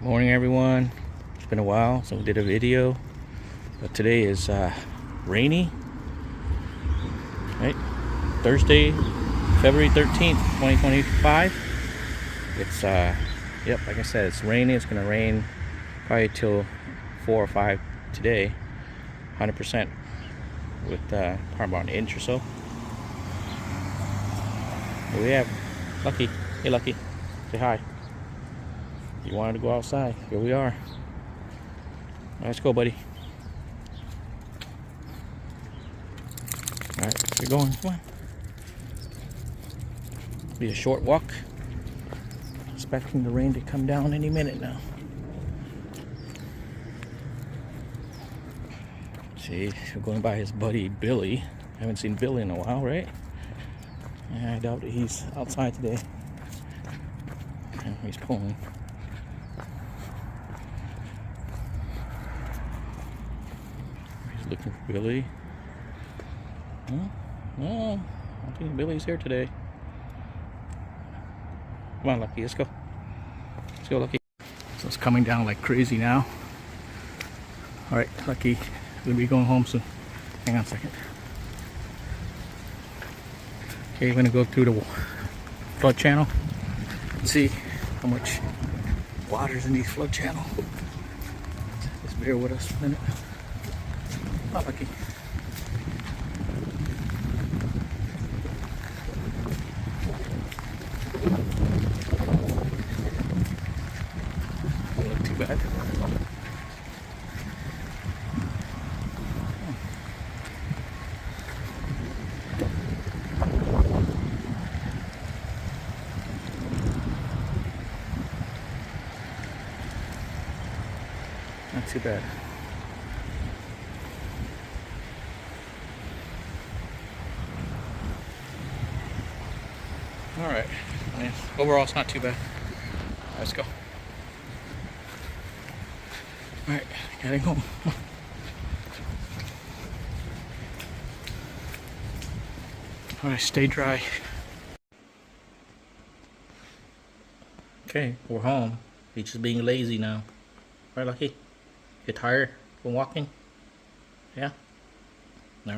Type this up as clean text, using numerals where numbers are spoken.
Morning everyone. It's been a while since we did a video, but today is rainy, right? Thursday, February 13th, 2025. It's yep, like I said, it's raining. It's gonna rain probably till 4 or 5 today, 100%, with probably about an inch or so. Here we have Lucky. Hey Lucky, say hi. You wanted to go outside. Here we are. Let's go, buddy. Alright, we're going. Come on. Be a short walk. Expecting the rain to come down any minute now. See, we're going by his buddy Billy. I haven't seen Billy in a while, right? Yeah, I doubt that he's outside today. He's pulling. Looking for Billy. No, I don't think Billy's here today. Come on, Lucky, let's go. Let's go, Lucky. So it's coming down like crazy now. Alright, Lucky, we'll be going home soon. Hang on a second. Okay, we're gonna go through the flood channel and see how much water's in these flood channel. Just bear with us for a minute. Oh, Lucky. Don't look too bad. Not too bad. Alright, overall it's not too bad. Let's go. Alright, heading home. Alright, stay dry. Okay, we're home. He's just being lazy now. Right, Lucky? You tired from walking? Yeah?